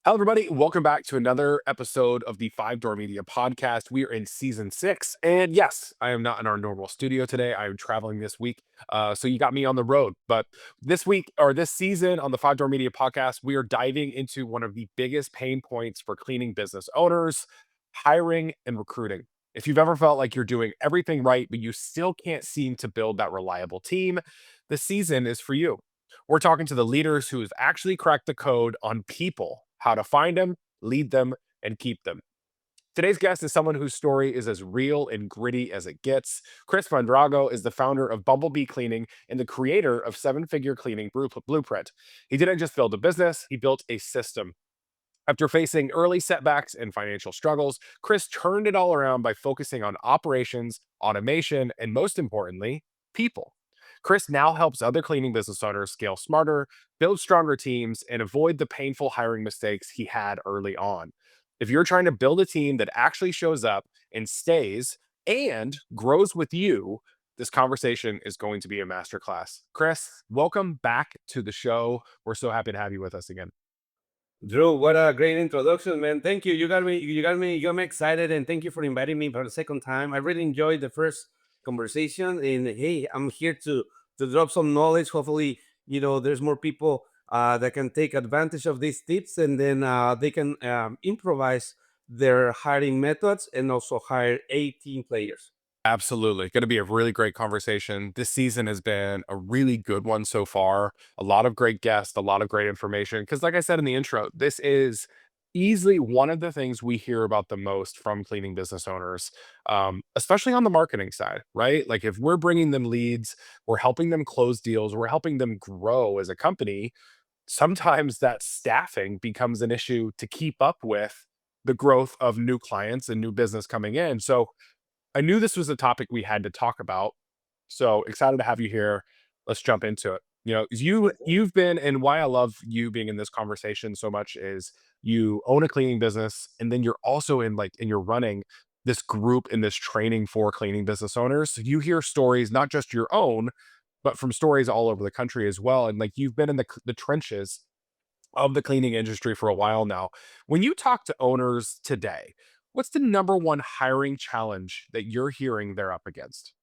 Hello, everybody. Welcome back to another episode of the Five Door Media Podcast. We are in season six. And yes, I am not in our normal studio today. I am traveling this week. So you got me on the road. But this week or this season on the Five Door Media Podcast, we are diving into one of the biggest pain points for cleaning business owners: hiring and recruiting. If you've ever felt like you're doing everything right, but you still can't seem to build that reliable team, the season is for you. We're talking to the leaders who have actually cracked the code on people, how to find them, lead them, and keep them. Today's guest is someone whose story is as real and gritty as it gets. Chris Mondrago is the founder of Bumble Bee Cleaning and the creator of Seven Figure Cleaning Blueprint. He didn't just build a business, he built a system. After facing early setbacks and financial struggles, Chris turned it all around by focusing on operations, automation, and most importantly, people. Chris now helps other cleaning business owners scale smarter, build stronger teams, and avoid the painful hiring mistakes he had early on. If you're trying to build a team that actually shows up and stays and grows with you, this conversation is going to be a masterclass. Chris, welcome back to the show. We're so happy to have you with us again. Drew, what a great introduction, man. Thank you. You got me excited, and thank you for inviting me for the second time. I really enjoyed the first conversation, and hey, I'm here to drop some knowledge. Hopefully, there's more people that can take advantage of these tips, and then they can improvise their hiring methods and also hire 18 players. Absolutely. Going to be a really great conversation. This season has been a really good one so far. A lot of great guests, a lot of great information. Because, like I said in the intro, this is easily one of the things we hear about the most from cleaning business owners, especially on the marketing side, right? Like, if we're bringing them leads, we're helping them close deals, we're helping them grow as a company. Sometimes that staffing becomes an issue to keep up with the growth of new clients and new business coming in. So, I knew this was a topic we had to talk about, so excited to have you here. Let's jump into it. You've been, and why I love you being in this conversation so much is you own a cleaning business, and then you're also and you're running this group and this training for cleaning business owners. So you hear stories, not just your own, but from stories all over the country as well. And like you've been in the trenches of the cleaning industry for a while now. When you talk to owners today, what's the number one hiring challenge that you're hearing they're up against?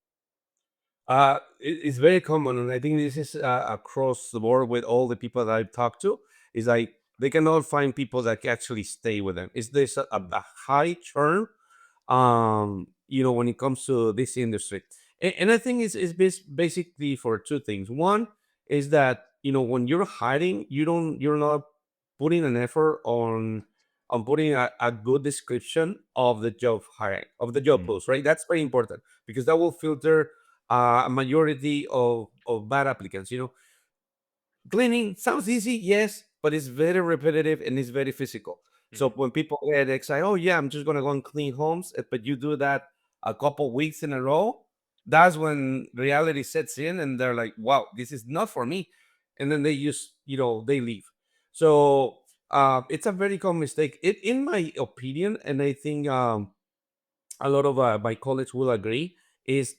It's very common, and I think this is across the board with all the people that I've talked to. Is like they cannot find people that can actually stay with them. Is this a high churn? When it comes to this industry, and I think it's basically for two things. One is that when you're hiring, you're not putting an effort on putting a good description of the job hiring of the job Mm. post, right? That's very important because that will filter a majority of bad applicants. Cleaning sounds easy, yes, but it's very repetitive and it's very physical. So Mhm. when people get excited, oh yeah, I'm just gonna go and clean homes, but you do that a couple weeks in a row, that's when reality sets in and they're like, wow, this is not for me. And then they leave. So it's a very common mistake. In my opinion, and I think a lot of my colleagues will agree, is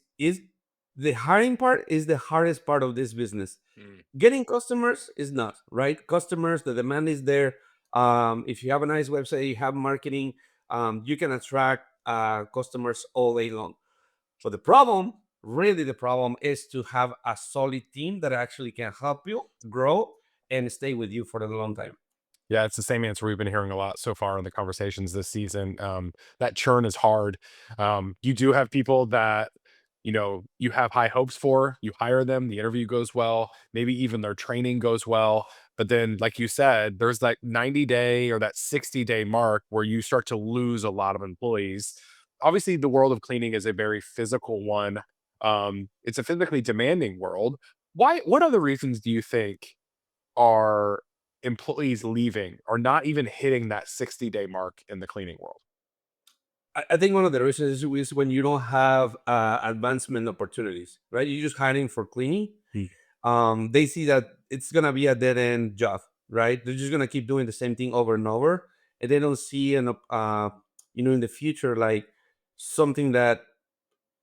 the hiring part is the hardest part of this business. Mm. Getting customers is not, right? Customers, the demand is there. If you have a nice website, you have marketing, you can attract customers all day long. But the problem, really the problem, is to have a solid team that actually can help you grow and stay with you for a long time. Yeah, it's the same answer we've been hearing a lot so far in the conversations this season. That churn is hard. You do have people that you have high hopes for. You hire them, the interview goes well, maybe even their training goes well. But then, like you said, there's that 90-day or that 60-day mark where you start to lose a lot of employees. Obviously, the world of cleaning is a very physical one. It's a physically demanding world. Why? What other reasons do you think are employees leaving or not even hitting that 60-day mark in the cleaning world? I think one of the reasons is when you don't have advancement opportunities, right? You're just hiring for cleaning. Mm. They see that it's gonna be a dead end job, right? They're just gonna keep doing the same thing over and over, and they don't see in the future, like something that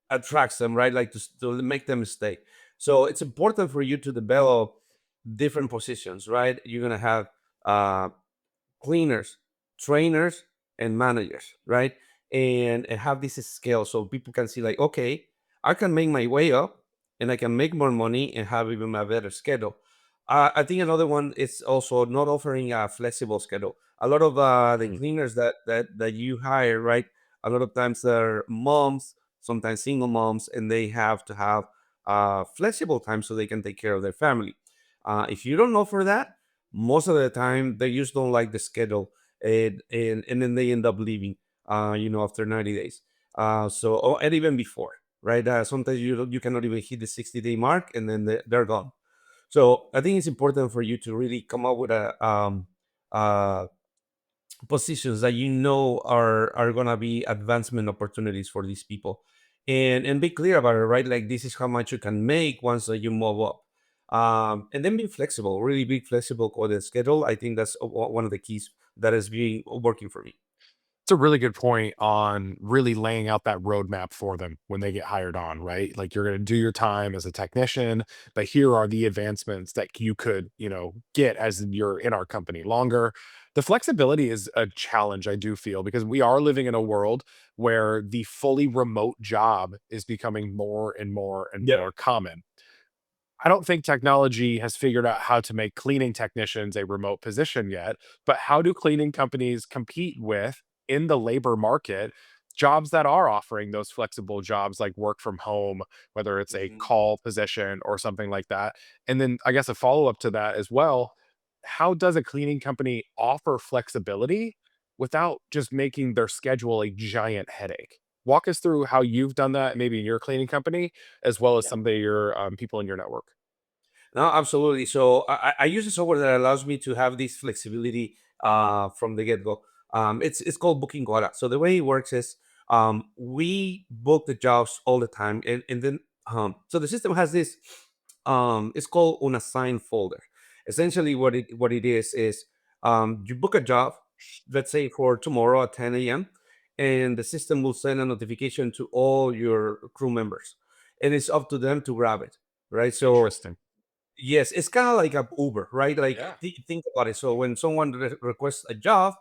attracts them, right? Like to make them stay. So it's important for you to develop different positions, right? You're gonna have uh, cleaners, trainers, and managers, right? And have this scale so people can see like, okay, I can make my way up and I can make more money and have even a better schedule. I think another one is also not offering a flexible schedule. A lot of the Mm. cleaners that you hire, right? A lot of times they're moms, sometimes single moms, and they have to have flexible time so they can take care of their family. If you don't offer that, most of the time they just don't like the schedule, and then they end up leaving. After 90 days. And even before, right? Sometimes you cannot even hit the 60-day mark, and then they're gone. So I think it's important for you to really come up with a uh, positions that are gonna be advancement opportunities for these people, and be clear about it, right? Like this is how much you can make once you move up, and then be flexible, really be flexible with the schedule. I think that's one of the keys that is being working for me. It's a really good point on really laying out that roadmap for them when they get hired on, right? Like you're going to do your time as a technician, but here are the advancements that you could, get as you're in our company longer. The flexibility is a challenge, I do feel, because we are living in a world where the fully remote job is becoming more and more and Yep. more common. I don't think technology has figured out how to make cleaning technicians a remote position yet, but how do cleaning companies compete with in the labor market jobs that are offering those flexible jobs like work from home, whether it's a Mhm. call position or something like that? And then I guess a follow up to that as well, how does a cleaning company offer flexibility without just making their schedule a giant headache? Walk us through how you've done that, maybe in your cleaning company, as well as some of your people in your network. No, absolutely. So I use a software that allows me to have this flexibility from the get go. It's called Booking Quota. So the way it works is we book the jobs all the time, and then so the system has this. It's called unassigned folder. Essentially, what it is you book a job, let's say for tomorrow at 10 a.m., and the system will send a notification to all your crew members, and it's up to them to grab it, right? So Interesting. yes, it's kind of like a Uber, right? Like Yeah. think about it. So when someone requests a job,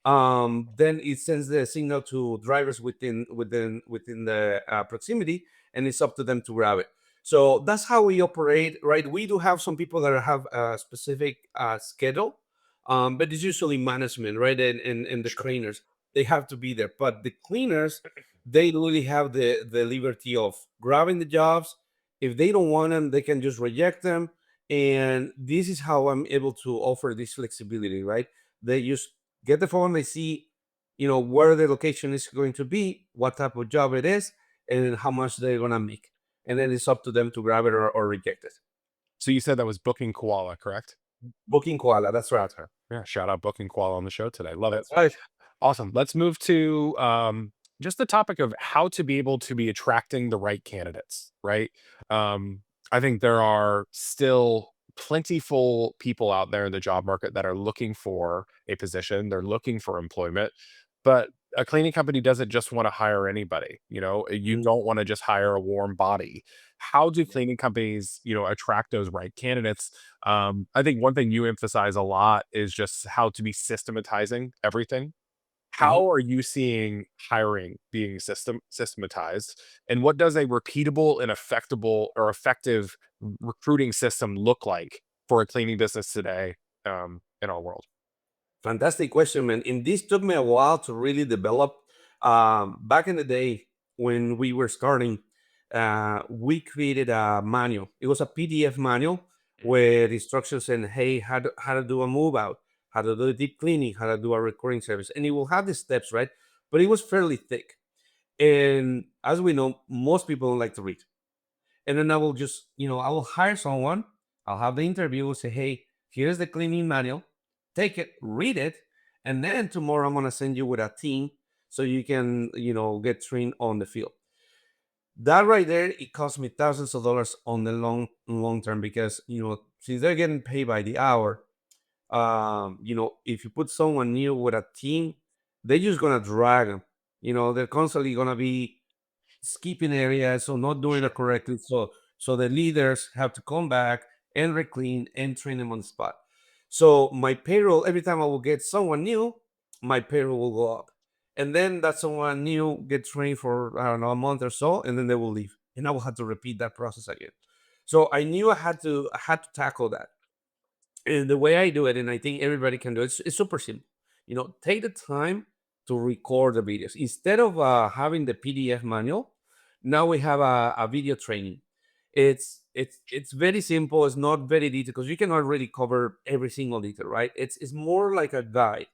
then it sends the signal to drivers within the proximity, and it's up to them to grab it. So that's how we operate, right? We do have some people that have a specific schedule, but it's usually management, right? And the Sure. trainers, they have to be there. But the cleaners, they really have the liberty of grabbing the jobs. If they don't want them, they can just reject them. And this is how I'm able to offer this flexibility, right? They just get the phone, they see, where the location is going to be, what type of job it is, and how much they're gonna make. And then it's up to them to grab it or reject it. So you said that was Booking Koala, correct? Booking Koala, that's right. Gotcha. Yeah, shout out Booking Koala on the show today. Love it. That's right. Awesome. Let's move to just the topic of how to be able to be attracting the right candidates, right? Um, I think there are still plentiful people out there in the job market that are looking for a position, they're looking for employment, but a cleaning company doesn't just want to hire anybody. You Mhm. don't want to just hire a warm body. How do Yeah. cleaning companies, attract those right candidates? I think one thing you emphasize a lot is just how to be systematizing everything. Mhm. How are you seeing hiring being systematized? And what does a repeatable and effective recruiting system look like for a cleaning business today, in our world? Fantastic question, man. And this took me a while to really develop. Back in the day when we were starting, we created a manual. It was a PDF manual with instructions saying, hey, how to do a move out, how to do a deep cleaning, how to do a recurring service. And it will have the steps, right? But it was fairly thick. And as we know, most people don't like to read. And then I will just, I will hire someone, I'll have the interview, say, hey, here's the cleaning manual, take it, read it, and then tomorrow I'm gonna send you with a team so you can, get trained on the field. That right there, it cost me thousands of dollars on the long term because since they're getting paid by the hour, if you put someone new with a team, they're just gonna drag them. They're constantly gonna be skipping areas or not doing it Sure. correctly. So the leaders have to come back and reclean and train them on the spot. So my payroll, every time I will get someone new, my payroll will go up. And then that someone new get trained for, I don't know, a month or so, and then they will leave. And I will have to repeat that process again. So I knew I had to tackle that. And the way I do it, and I think everybody can do it, it's super simple. Take the time to record the videos instead of having the PDF manual. Now we have a video training. It's very simple. It's not very detailed because you can already cover every single detail, right? It's more like a guide,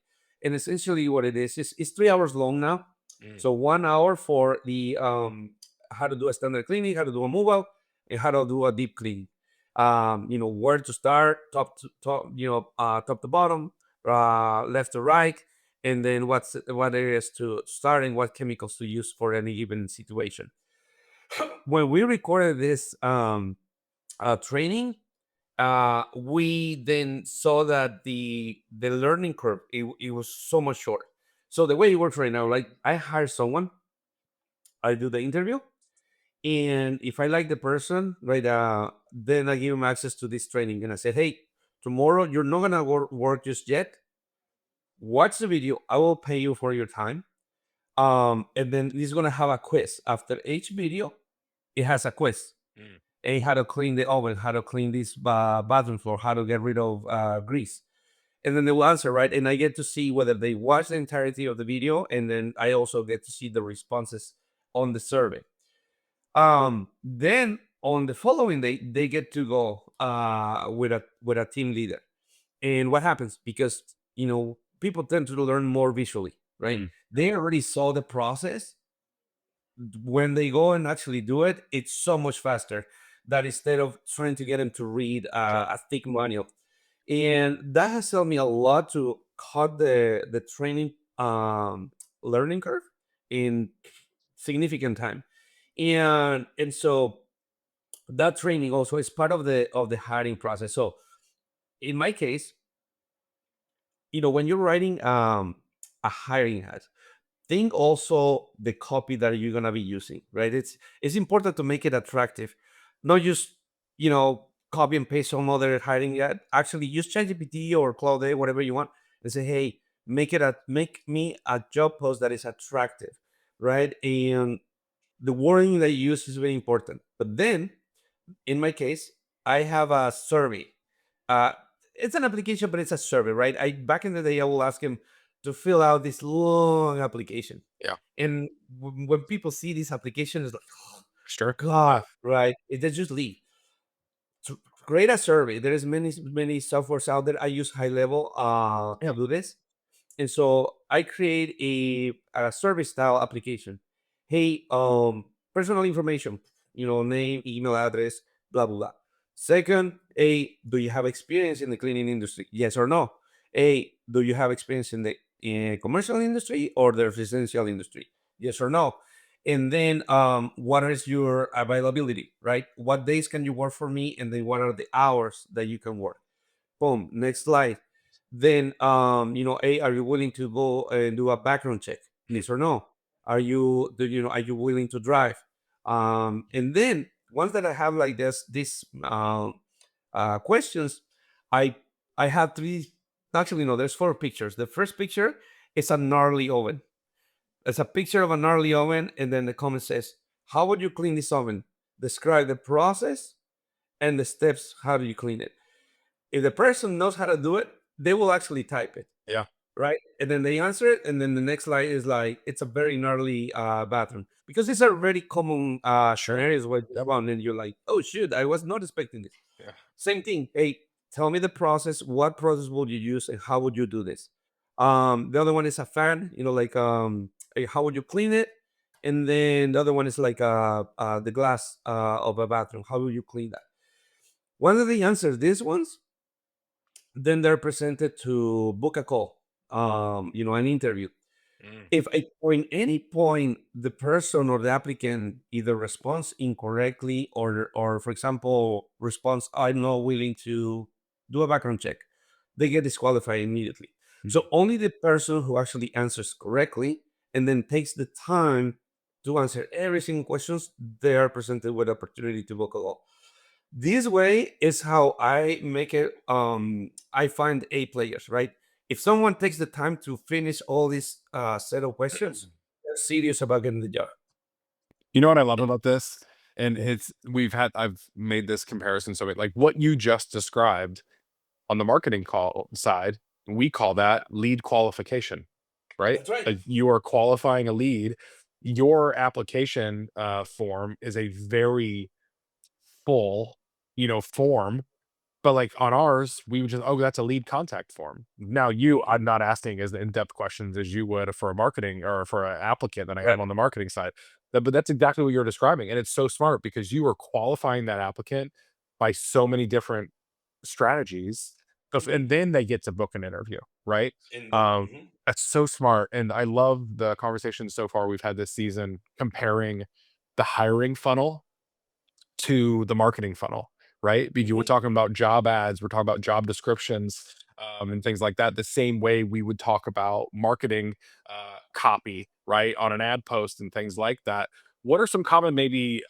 and essentially what it is it's 3 hours long now. Mm. So 1 hour for the how to do a standard cleaning, how to do a move out, and how to do a deep clean. Where to start, top to top, top to bottom, left to right, and then what areas to start and what chemicals to use for any given situation. When we recorded this training, we then saw that the learning curve it was so much short. So the way it works right now, like I hire someone, I do the interview, and if I like the person, right, then I give him access to this training. And I said, hey, tomorrow you're not gonna work just yet. Watch the video. I will pay you for your time. And then he's gonna have a quiz after each video. It has a quiz. Mm. And how to clean the oven, how to clean this bathroom floor, how to get rid of grease. And then they will answer, right? And I get to see whether they watch the entirety of the video, and then I also get to see the responses on the survey. Then on the following day, they get to go with a team leader. And what happens? Because people tend to learn more visually, right? Mm. They already saw the process. When they go and actually do it, it's so much faster. That instead of trying to get them to read Sure. a thick manual, and that has helped me a lot to cut the training learning curve in significant time. And so that training also is part of the hiring process. So in my case, when you're writing a hiring ad, think also the copy that you're gonna be using, right? It's important to make it attractive, not just copy and paste some other hiring ad. Actually, use ChatGPT or Claude, whatever you want, and say, hey, make me a job post that is attractive, right? And the wording that you use is very important. But then in my case, I have a survey. Uh, it's an application, but it's a survey, right? I Back in the day, I will ask him to fill out this long application, Yeah. and when people see this application, it's like, oh, Sure. God, right? They just leave. To create a survey, there is many softwares out there. I use High Level to Yeah. do this, and so I create a service style application. Hey, personal information, name, email address, blah blah blah. Second, hey, do you have experience in the cleaning industry? Yes or no? Hey, do you have experience in the commercial industry or the residential industry? Yes or no? And then what is your availability, right? What days can you work for me? And then what are the hours that you can work? Boom. Next slide. Then, hey, are you willing to go and do a background check? Mm. Yes or no? Are you willing to drive? And then once that I have like this questions, I I have three. Actually, no, there's four pictures. The first picture is a gnarly oven. It's a picture of a gnarly oven, and then the comment says, "How would you clean this oven? Describe the process and the steps. How do you clean it?" If the person knows how to do it, they will actually type it, Yeah. right? And then they answer it, and then the next line is like, it's a very gnarly bathroom, because these are very common Sure. scenarios where you Yep. run and you're like, oh shoot, I was not expecting this. Yeah. Same thing. Hey, tell me the process. What process would you use, and how would you do this? The other one is a fan. Like hey, how would you clean it? And then the other one is like the glass of a bathroom. How would you clean that? Once they answer these ones, then they're presented to book a call, an interview. Mm. If at point any point the person or the applicant either responds incorrectly, or for example responds, I'm not willing to do a background check, they get disqualified immediately. Mm. So only the person who actually answers correctly and then takes the time to answer every single questions, they are presented with opportunity to book a call. This way is how I make it. I find A players, right? If someone takes the time to finish all these set of questions, they're serious about getting the job. You know what I love about this? And I've made this comparison so like what you just described on the marketing call side, we call that lead qualification, right? That's right. Like you are qualifying a lead. Your application form is a very full, form. But like on ours, we would just, oh, that's a lead contact form. Now I'm Mhm. not asking as in-depth questions as you would for a marketing or for an applicant that I Right. have on the marketing side. But that's exactly what you're describing. And it's so smart because you are qualifying that applicant by so many different strategies. Mhm. And then they get to book an interview, right? And then, Um, that's so smart. And I love the conversation so far we've had this season comparing the hiring funnel to the marketing funnel, right? Because we're mhm. talking about job ads, we're talking about job descriptions, and things like that. The same way we would talk about marketing copy, right, on an ad post and things like that. What are some common maybe?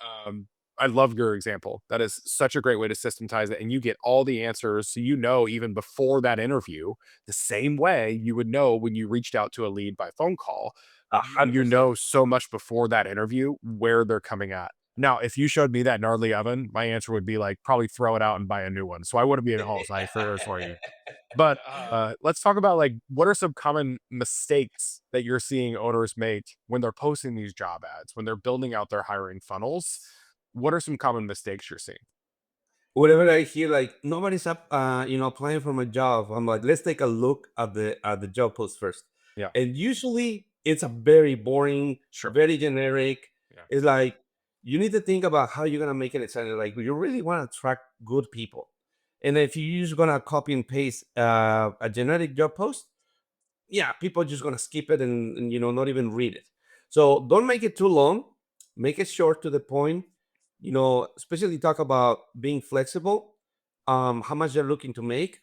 I love your example. That is such a great way to systematize it, and you get all the answers, so you know even before that interview, the same way you would know when you reached out to a lead by phone call. A You 100%. know so much before that interview where they're coming at. Now, if you showed me that gnarly oven, my answer would be like probably throw it out and buy a new one. So I wouldn't be at home. So I for you. But let's talk about like what are some common mistakes that you're seeing owners make when they're posting these job ads, when they're building out their hiring funnels. What are some common mistakes you're seeing? Whenever I hear like nobody's up, applying for my job, I'm like, let's take a look at the job post first. Yeah, And usually it's a very boring, sure. very generic. Yeah, It's like you need to think about how you're gonna make it exciting. Like you really want to attract good people. And if you're just gonna copy and paste a generic job post, yeah, people are just gonna skip it and not even read it. So don't make it too long. Make it short to the point. Especially talk about being flexible, how much they're looking to make,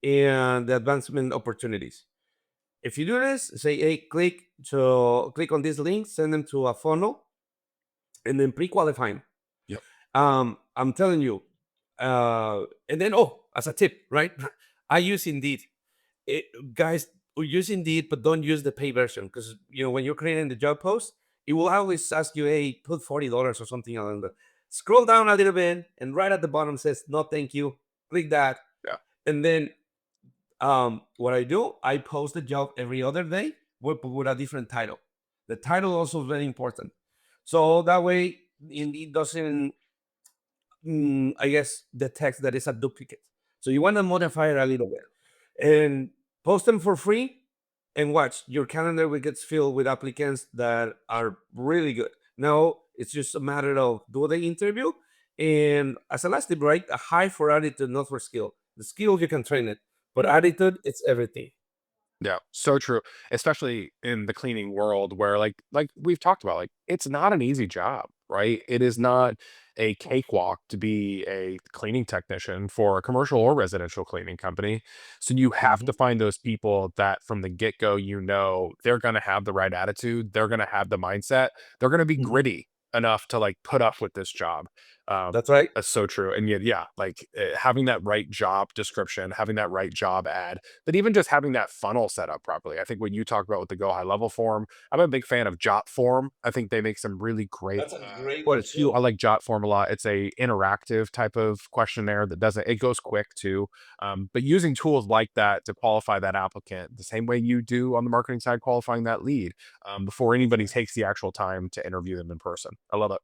and the advancement opportunities. If you do this, say, hey, click on this link, send them to a funnel, and then pre-qualifying. yep, I'm telling you, and then as a tip, right? I use Indeed. It, guys, use Indeed, but don't use the pay version because when you're creating the job post, it will always ask you, "Hey, put $40 or something along that." Scroll down a little bit, and right at the bottom says, "No, thank you." Click that, yeah, and then what I do, I post the job every other day with a different title. The title also is very important, so that way Indeed doesn't I guess, the text that is a duplicate. So you want to modify it a little bit and post them for free and watch your calendar will get filled with applicants that are really good. Now it's just a matter of do the interview. And as a last tip, right? A high for attitude, not for skill. The skill you can train it, but attitude, it's everything. yeah. So true. Especially in the cleaning world where like we've talked about, like it's not an easy job, right? It is not a cakewalk to be a cleaning technician for a commercial or residential cleaning company. So you have to Mhm, find those people that from the get-go, they're gonna have the right attitude, they're gonna have the mindset, they're gonna be mhm. gritty enough to like put up with this job. Um, That's right. that's so true. And yet, yeah, like having that right job description, having that right job ad, but even just having that funnel set up properly. I think when you talk about with the go high level form, I'm a big fan of Jot form. I think they make some really great. That's a great one I too. like Jot form a lot. It's a interactive type of questionnaire that doesn't. It goes quick too. But using tools like that to qualify that applicant, the same way you do on the marketing side, qualifying that lead before anybody takes the actual time to interview them in person. I love it.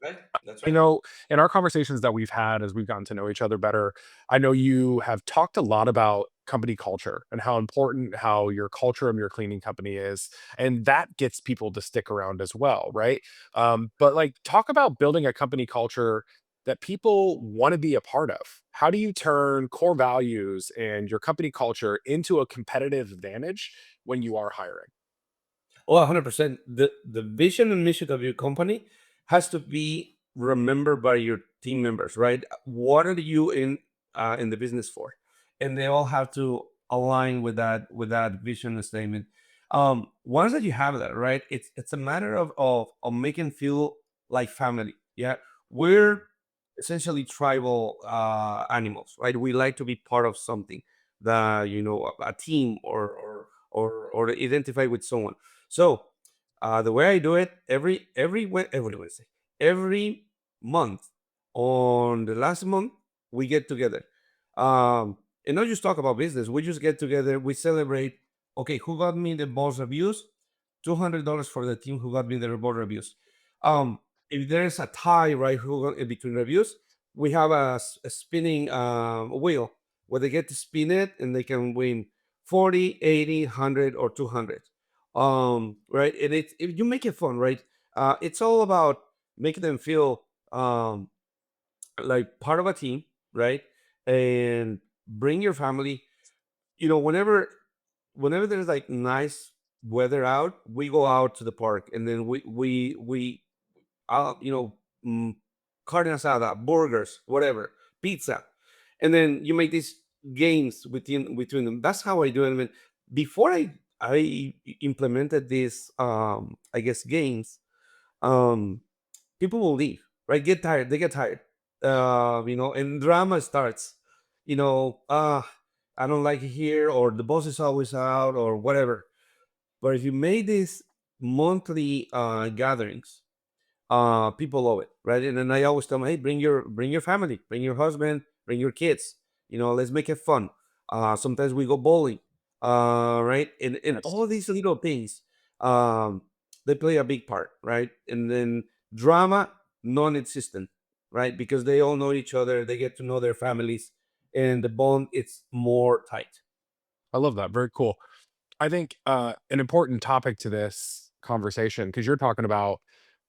Right? That's You right. know, in our conversations that we've had as we've gotten to know each other better, I know you have talked a lot about company culture and how important how your culture of your cleaning company is, and that gets people to stick around as well, right? But like, talk about building a company culture that people want to be a part of. How do you turn core values and your company culture into a competitive advantage when you are hiring? Oh, 100%. The vision and mission of your company has to be remembered by your team members, right? What are you in the business for? And they all have to align with that vision and statement. Once that you have that, right? It's a matter of making feel like family. Yeah. We're essentially tribal animals, right? We like to be part of something that a team or identify with someone. So the way I do it every Wednesday, every month, on the last month we get together, and not just talk about business. We just get together. We celebrate. Okay, who got me the most reviews? $200 for the team who got me the most reviews. Um, if there's a tie, right, in between reviews, we have a spinning wheel where they get to spin it and they can win 40, 80, 100, or 200. Right, and if you make it fun, right, it's all about making them feel like part of a team, right, and bring your family. Whenever there's like nice weather out, we go out to the park, and then we uh, you know, mm, carne asada, burgers, whatever, pizza, and then you make these games between them. That's how I do it. I mean, before I implemented these, I guess, games, um, people will leave, right? Get tired. They get tired, and drama starts. I don't like it here, or the boss is always out, or whatever. But if you made these monthly gatherings, people love it, right? And then I always tell them, hey, bring your family, bring your husband, bring your kids. Let's make it fun. Sometimes we go bowling, right? And Yes. all of these little things, um, they play a big part, right? And then drama, non-existent, right? Because they all know each other, they get to know their families, and the bond it's more tight. I love that. Very cool. I think an important topic to this conversation, because you're talking about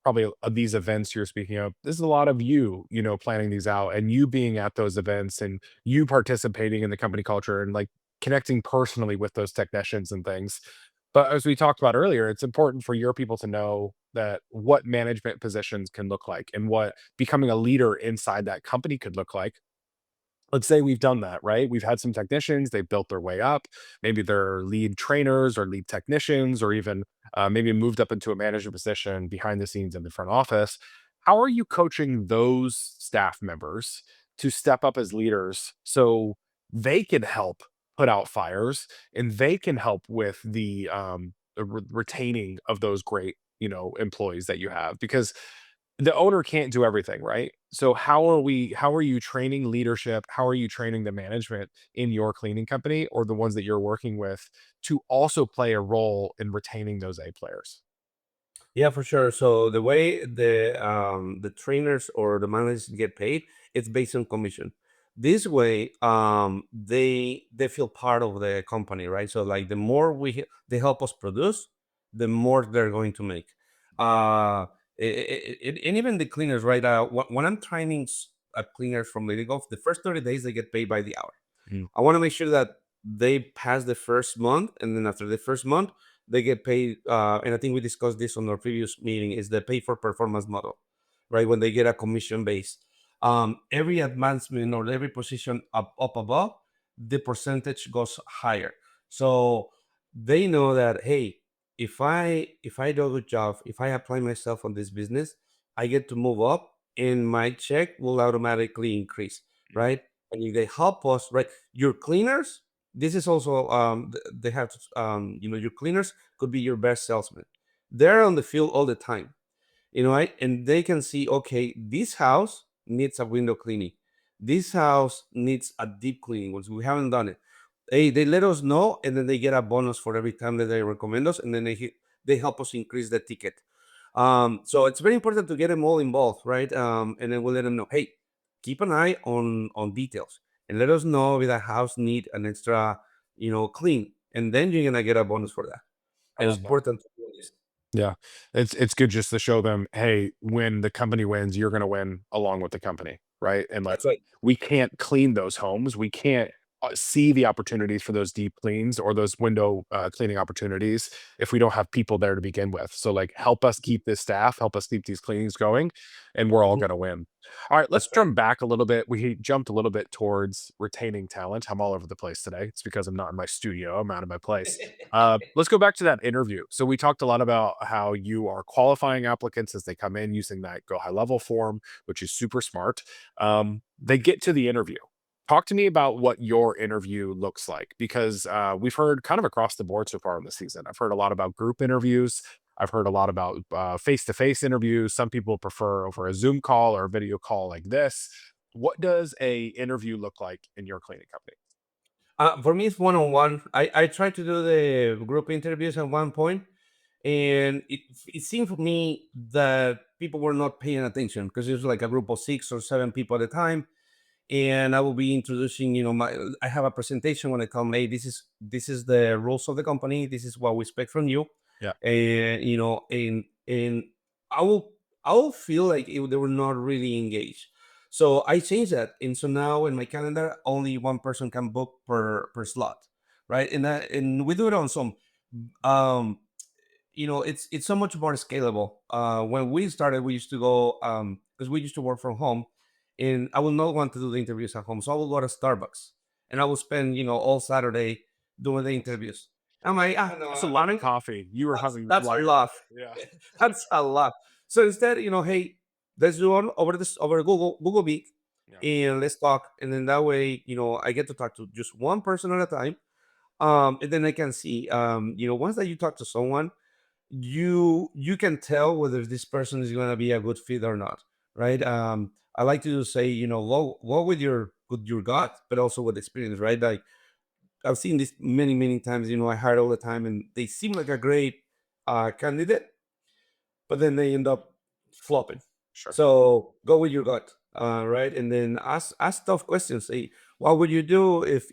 probably these events you're speaking of. This is a lot of you, planning these out and you being at those events and you participating in the company culture and like connecting personally with those technicians and things. But as we talked about earlier, it's important for your people to know that what management positions can look like and what becoming a leader inside that company could look like. Let's say we've done that, right? We've had some technicians, they've built their way up. Maybe they're lead trainers or lead technicians, or even maybe moved up into a manager position behind the scenes in the front office. How are you coaching those staff members to step up as leaders so they can help put out fires and they can help with the retaining of those great, employees that you have? Because the owner can't do everything, right? So how are you training leadership? How are you training the management in your cleaning company or the ones that you're working with to also play a role in retaining those A players? Yeah, for sure. So the way the trainers or the managers get paid, it's based on commission. This way, they feel part of the company, right? So like the more they help us produce, the more they're going to make. And even the cleaners, right? When I'm training cleaners from Lady Golf, the first 30 days they get paid by the hour. Mm, I want to make sure that they pass the first month, and then after the first month, they get paid. And I think we discussed this on our previous meeting: is the pay for performance model, right? When they get a commission base, every advancement or every position up above, the percentage goes higher. So they know that, hey, if I do a good job, if I apply myself on this business, I get to move up, and my check will automatically increase, right? And if they help us, right, your cleaners, this is also they have your cleaners could be your best salesman. They're on the field all the time, right? And they can see, okay, this house needs a window cleaning, this house needs a deep cleaning once we haven't done it. They let us know, and then they get a bonus for every time that they recommend us, and then they help us increase the ticket. So it's very important to get them all involved, right? And then we'll let them know, hey, keep an eye on details, and let us know if that house need an extra, clean, and then you're gonna get a bonus for that. I And it's love that. important to do this. Yeah. It's good just to show them, "Hey, when the company wins, you're gonna win along with the company," right? And, like, That's right. we can't clean those homes. We can't, see the opportunities for those deep cleans or those window, cleaning opportunities if we don't have people there to begin with. So, like, help us keep this staff, help us keep these cleanings going, and we're all Mhm. gonna win. All right, let's That's right. jump back a little bit. We jumped a little bit towards retaining talent. I'm all over the place today. It's because I'm not in my studio. I'm out of my place. Let's go back to that interview. So we talked a lot about how you are qualifying applicants as they come in using that go high level form, which is super smart. They get to the interview. Talk to me about what your interview looks like because we've heard kind of across the board so far in the season. I've heard a lot about group interviews. I've heard a lot about face-to-face interviews. Some people prefer over a Zoom call or a video call like this. What does a interview look like in your cleaning company? For me, it's one on one. I tried to do the group interviews at one point, and it seemed for me that people were not paying attention because it was like a group of 6 or 7 people at a time, and I will be introducing, my I have a presentation when I come, hey, this is the rules of the company, this is what we expect from you, Yeah. and and I will I will feel like they were not really engaged. So I changed that, and so now in my calendar, only one person can book per slot, right? And we do it on some um it's so much more scalable. When we started, we used to go because we used to work from home, and I will not want to do the interviews at home, so I will go to Starbucks, and I will spend all Saturday doing the interviews. I'm like, ah, no, That's a I lot of don't. coffee. You were having That's a like, lot. yeah. That's a lot. So instead, hey, let's do on over Google Meet, Yeah. and let's talk, and then that way, I get to talk to just one person at a time, and then I can see, once that you talk to someone, you can tell whether this person is going to be a good fit or not, right? I like to say, go with your gut, but also with experience, right? Like I've seen this many times. I hire all the time, and they seem like a great candidate, but then they end up flopping. Sure. So go with your gut, right? And then ask tough questions. Say, what would you do if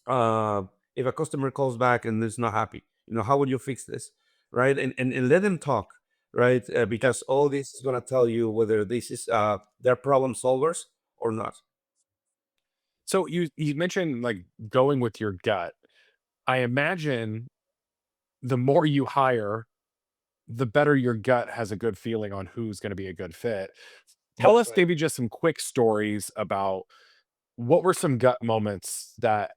uh, if a customer calls back and is not happy, how would you fix this, right? And let them talk, right? Yeah. Because all this is going to tell you whether this is they're problem solvers or not. So you mentioned like going with your gut. I imagine the more you hire, the better your gut has a good feeling on who's going to be a good fit. Tell That's us right. maybe just some quick stories about what were some gut moments that,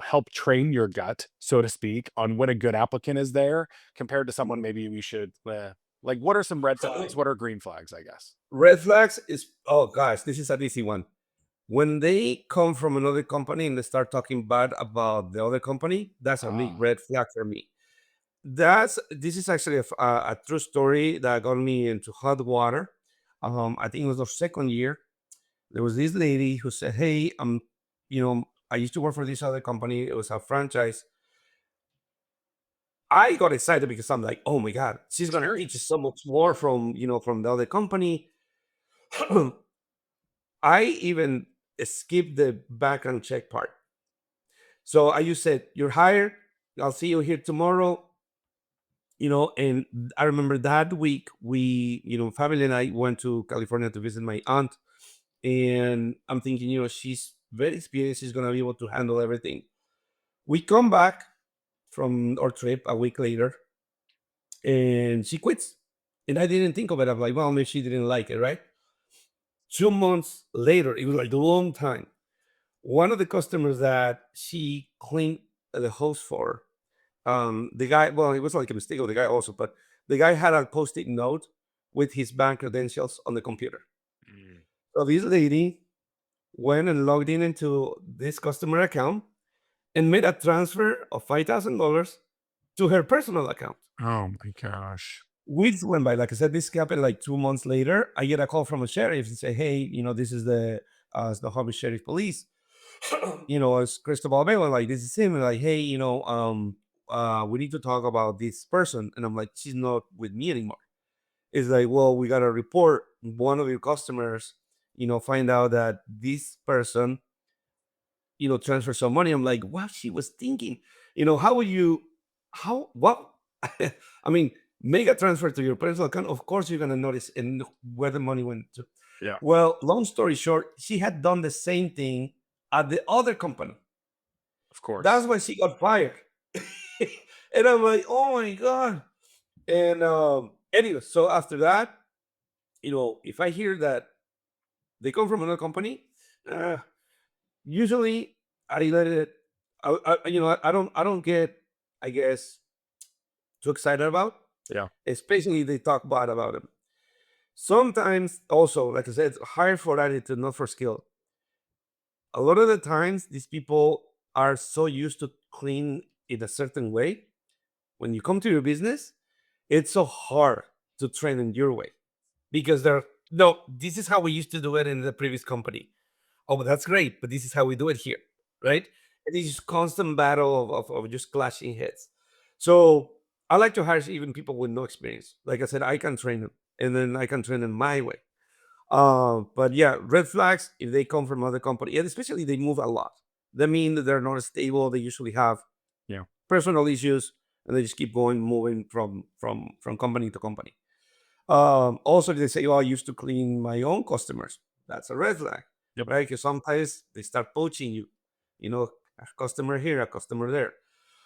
help train your gut, so to speak, on when a good applicant is there compared to someone Mhm. maybe we should, like, what are some red flags? What are green flags, I guess? Red flags is, oh gosh, this is an easy one. When they come from another company and they start talking bad about the other company, that's a big Ah, red flag for me. This is actually a true story that got me into hot water. I think it was our second year. There was this lady who said, "Hey, I used to work for this other company. It was a franchise." I got excited because I'm like, "Oh my god, she's gonna teach us curious. so much more from the other company." I even skipped the background check part. So I just said, "You're hired. I'll see you here tomorrow." And I remember that week we, family and I went to California to visit my aunt, and I'm thinking, she's very experienced. She's gonna be able to handle everything. We come back from our trip a week later, and she quits. And I didn't think of it. I'm like, well, maybe she didn't like it, right? 2 months later, it was like a long time. One of the customers that she cleaned the hose for, the guy, well, it was like a mistake of the guy also, but the guy had a post-it note with his bank credentials on the computer. Mm. So this lady went and logged in into this customer account and made a transfer of $5,000 to her personal account. Oh my gosh. Weeks went by. Like I said, this happened like 2 months later. I get a call from a sheriff and say, "Hey, this is the Harvey Sheriff Police. It's Cristobal Mondragón. Like this is him. And like, hey, we need to talk about this person." And I'm like, "She's not with me anymore." It's like, well, we got to report one of your customers. Find out that this person transfer some money. I'm like, what she was thinking. How would you, how, what? I mean, make a transfer to your personal account. Of course, you're going to notice and where the money went to. Yeah, Well, long story short, she had done the same thing at the other company. of That's course. why she got fired. And I'm like, oh my God. And anyway, so after that, if I hear that they come from another company, uh, usually I let it. I don't get, I guess, too excited about, Yeah. especially they talk bad about them. Sometimes also, like I said, hire for attitude, not for skill. A lot of the times, these people are so used to clean in a certain way. When you come to your business, it's so hard to train in your way because they're no. This is how we used to do it in the previous company. Oh, but that's great, but this is how we do it here, right? And it's just constant battle of just clashing heads. So I like to hire even people with no experience. Like I said, I can train them, and then I can train them my way. But yeah, red flags if they come from other company, and especially they move a lot. That mean that they're not stable. They usually have Yeah. personal issues, and they just keep going, moving from company to company. Also, they say, "Oh, I used to clean my own customers." That's a red flag, Yep. right? Because sometimes they start poaching you. A customer here, a customer there.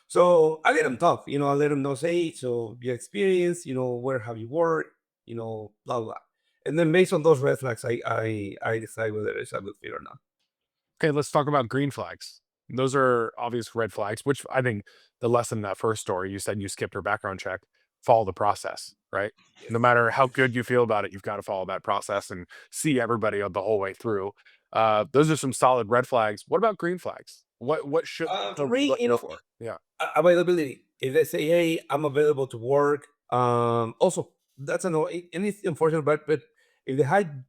So I let them talk. I let them know, say, so your experience. Where have you worked? Blah blah. And then based on those red flags, I decide whether it's a good fit or not. Okay, let's talk about green flags. Those are obvious red flags, which I think the lesson in that first story, you said you skipped her background check, follow the process, right? No matter how good you feel about it, you've got to follow that process and see everybody the whole way through. Those are some solid red flags. What about green flags? What should For the me, looking for? Yeah. availability. If they say, "Hey, I'm available to work," also that's and it's unfortunate, but if they had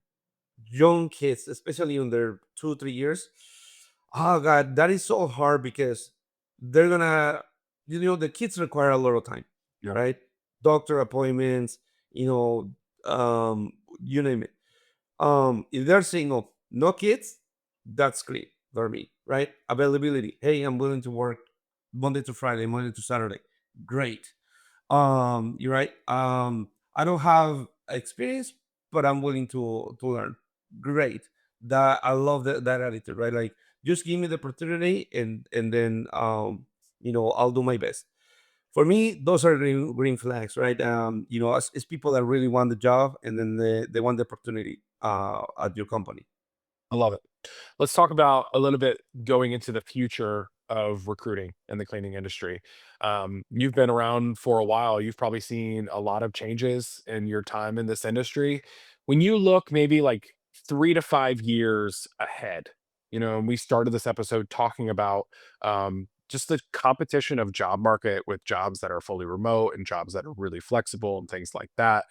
young kids, especially under 2 3 years, oh god, that is so hard because they're gonna, the kids require a lot of time, Yeah. right? Doctor appointments, you know, um, you name it. If they're single, no kids, that's great for me, right? Availability. Hey, I'm willing to work Monday to Friday, Monday to Saturday. Great. You're right. I don't have experience, but I'm willing to learn. Great. That I love that attitude, right? Like just give me the opportunity and then I'll do my best. For me, those are green flags, right? It's people that really want the job and then they want the opportunity at your company. I love it. Let's talk about a little bit going into the future of recruiting in the cleaning industry. You've been around for a while. You've probably seen a lot of changes in your time in this industry. When you look maybe like 3 to 5 years ahead, and we started this episode talking about just the competition of job market with jobs that are fully remote and jobs that are really flexible and things like that.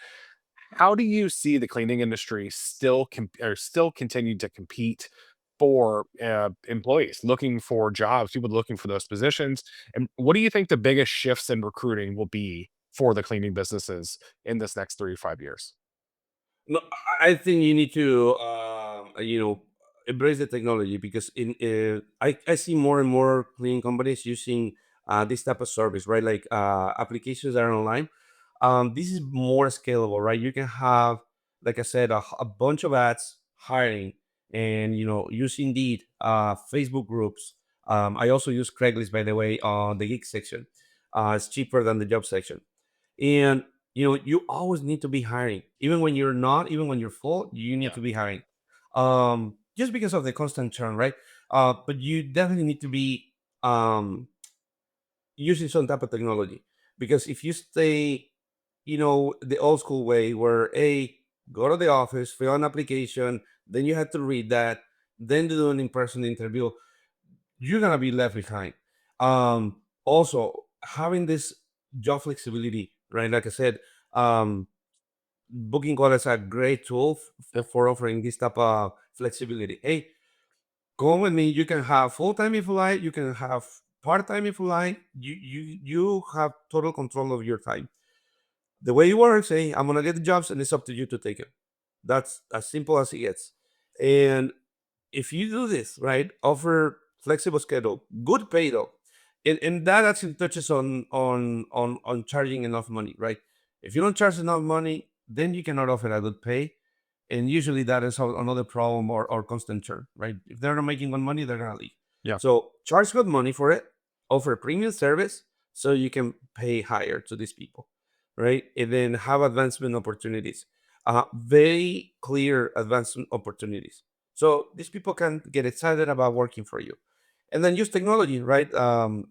How do you see the cleaning industry still continue to compete for employees looking for jobs, people looking for those positions? And what do you think the biggest shifts in recruiting will be for the cleaning businesses in this next 3 to 5 years? No, I think you need to, embrace the technology because I see more and more cleaning companies using this type of service, right? Like applications that are online. This is more scalable, right? You can have, like I said, a bunch of ads hiring, and use Indeed, Facebook groups. I also use Craigslist, by the way, on the gig section. It's cheaper than the job section, and you always need to be hiring, even when you're not, even when you're full, you need Yeah. to be hiring, just because of the constant churn, right? But you definitely need to be using some type of technology, because if you stay, the old school way where go to the office, fill an application, then you have to read that, then do an in-person interview, you're gonna be left behind. Also, having this job flexibility, right? Like I said, Booking Call is a great tool Yep. for offering this type of flexibility. Hey, come with me. You can have full time if you like. You can have part time if you like. You have total control of your time. The way it works, hey, I'm gonna get the jobs, and it's up to you to take it. That's as simple as it gets. And if you do this right, offer flexible schedule, good pay though, and that actually touches on charging enough money, right? If you don't charge enough money, then you cannot offer a good pay, and usually that is another problem, or constant churn, right? If they're not making good money, they're gonna leave. Yeah. So charge good money for it, offer premium service, so you can pay higher to these people, right? And then have advancement opportunities. very clear advancement opportunities. So these people can get excited about working for you, and then use technology, right? Don't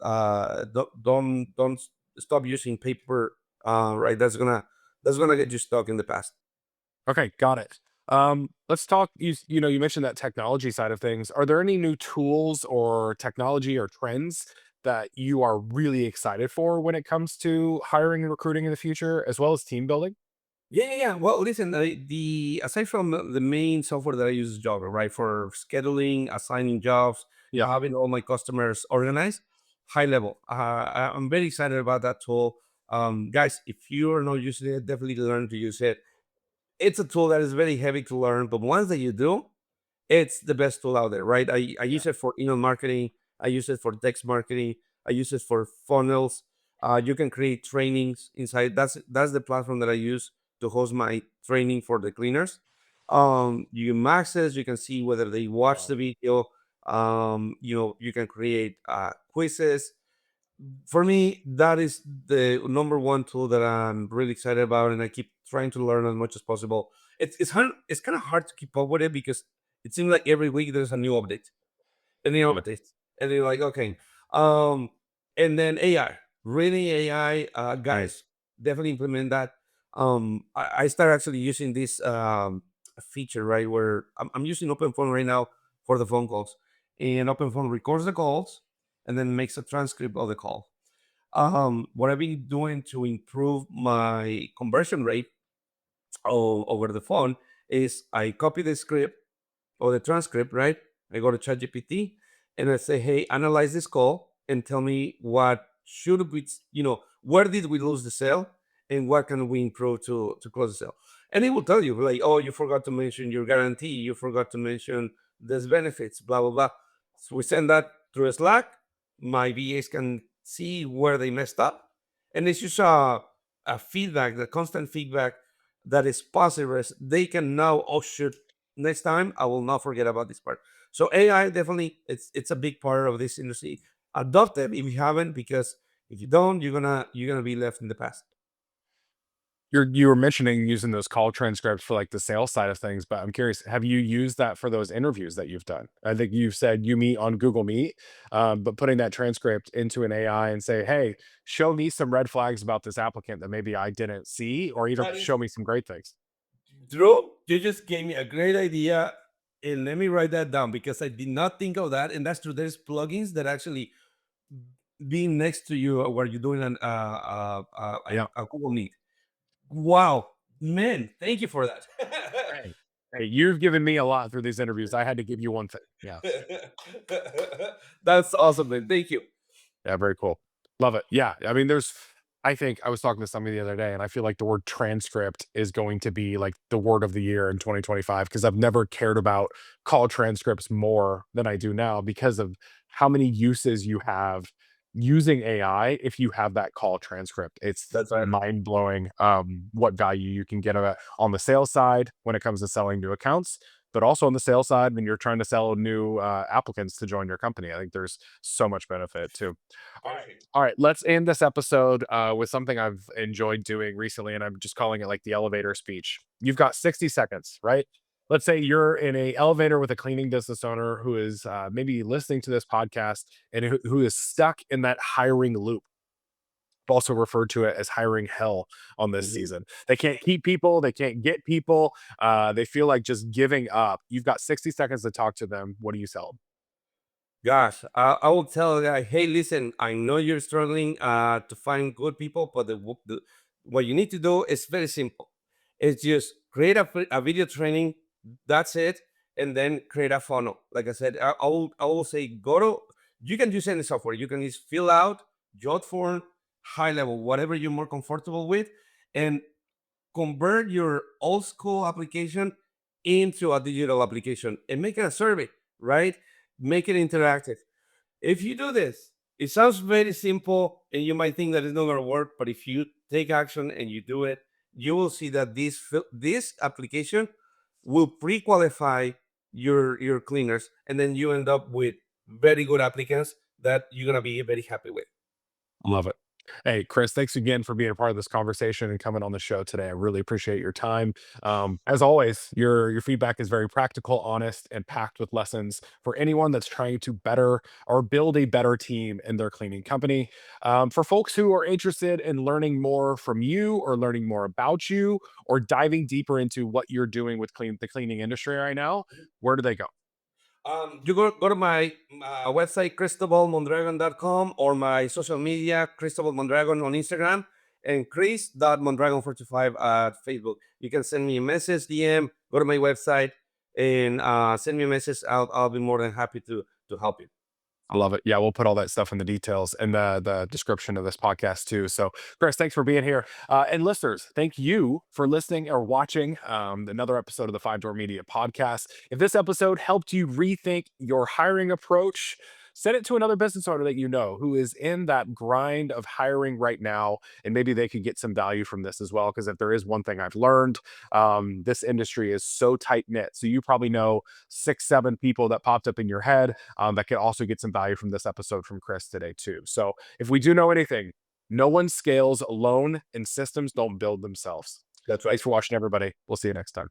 stop using paper, right? That's gonna get you stuck in the past. Okay, got it. Let's talk. You mentioned that technology side of things. Are there any new tools or technology or trends that you are really excited for when it comes to hiring and recruiting in the future, as well as team building? Yeah, yeah, yeah. Well, listen, the aside from the main software that I use is Java, right? For scheduling, assigning jobs, Yeah. having all my customers organized, high level. I'm very excited about that tool. Guys, if you are not using it, definitely learn to use it. It's a tool that is very heavy to learn, but once that you do, it's the best tool out there, right? I Yeah. use it for email marketing. I use it for text marketing. I use it for funnels. You can create trainings inside. That's the platform that I use to host my training for the cleaners. You can access. You can see whether they watch Wow. the video. You can create quizzes. For me, that is the number one tool that I'm really excited about, and I keep trying to learn as much as possible. It's kind of hard to keep up with it because it seems like every week there's a new update, and new Yeah. updates, and you're like, okay. Um, and then AI, really AI, guys, definitely implement that. I started actually using this feature, right, where I'm using OpenPhone right now for the phone calls, and OpenPhone records the calls and then makes a transcript of the call. What I've been doing to improve my conversion rate over the phone is I copy the script or the transcript, right? I go to ChatGPT and I say, hey, analyze this call and tell me what should we, where did we lose the sale and what can we improve to close the sale? And it will tell you, like, oh, you forgot to mention your guarantee, you forgot to mention this benefits, blah, blah, blah. So we send that through a Slack. My VAs can see where they messed up. And it's just a feedback, the constant feedback that is positive. They can now, oh, shoot, next time I will not forget about this part. So AI definitely it's a big part of this industry. Adopt it if you haven't, because if you don't, you're gonna be left in the past. You were mentioning using those call transcripts for, like, the sales side of things, but I'm curious, have you used that for those interviews that you've done? I think you've said you meet on Google Meet, but putting that transcript into an AI and say, "Hey, show me some red flags about this applicant that maybe I didn't see, or either That is show me some great things." Drew. You just gave me a great idea, and let me write that down because I did not think of that. And that's true. There's plugins that actually being next to you while you're doing Yeah. a Google Meet. Wow, man! Thank you for that. Hey. Hey, you've given me a lot through these interviews. I had to give you one thing. Yeah. That's awesome, man. Thank you. Yeah, very cool. Love it. Yeah. I mean, I think I was talking to somebody the other day, and I feel like the word transcript is going to be like the word of the year in 2025 because I've never cared about call transcripts more than I do now because of how many uses you have using AI if you have that call transcript. It's That's right. mind blowing what value you can get on the sales side when it comes to selling new accounts, but also on the sales side when you're trying to sell new applicants to join your company. I think there's so much benefit too. All right. Perfect. All right. Let's end this episode with something I've enjoyed doing recently, and I'm just calling it like the elevator speech. You've got 60 seconds, right? Let's say you're in a elevator with a cleaning business owner who is maybe listening to this podcast and who is stuck in that hiring loop. I've also referred to it as hiring hell on this Mhm. season. They can't keep people, they can't get people. They feel like just giving up. You've got 60 seconds to talk to them. What do you sell 'em? Gosh, I will tell a guy, hey, listen, I know you're struggling to find good people, but what you need to do is very simple. It's just create a video training. That's it, and then create a funnel. Like I said, I will say go to. You can use any software. You can just fill out, jot form, high level, whatever you're more comfortable with, and convert your old school application into a digital application and make it a survey, right? Make it interactive. If you do this, it sounds very simple and you might think that it's not going to work, but if you take action and you do it, you will see that this application will pre-qualify your cleaners, and then you end up with very good applicants that you're going to be very happy with. Love it. Hey, Chris, thanks again for being a part of this conversation and coming on the show today. I really appreciate your time. As always, your feedback is very practical, honest, and packed with lessons for anyone that's trying to better or build a better team in their cleaning company. For folks who are interested in learning more from you, or learning more about you, or diving deeper into what you're doing with the cleaning industry right now, where do they go? You go to my website, cristobalmondragon.com, or my social media, Cristobal Mondragon on Instagram, and chris.mondragon45 at Facebook. You can send me a message, DM, go to my website, and send me a message. I'll be more than happy to help you. I love it. Yeah, we'll put all that stuff in the details and the description of this podcast too. So, Chris, thanks for being here. And listeners, thank you for listening or watching another episode of the Five Door Media podcast. If this episode helped you rethink your hiring approach, send it to another business owner that you know who is in that grind of hiring right now, and maybe they could get some value from this as well. Because if there is one thing I've learned, this industry is so tight knit. So you probably know six, seven people that popped up in your head that could also get some value from this episode from Chris today, too. So if we do know anything, no one scales alone and systems don't build themselves. That's right. Thanks for watching, everybody. We'll see you next time.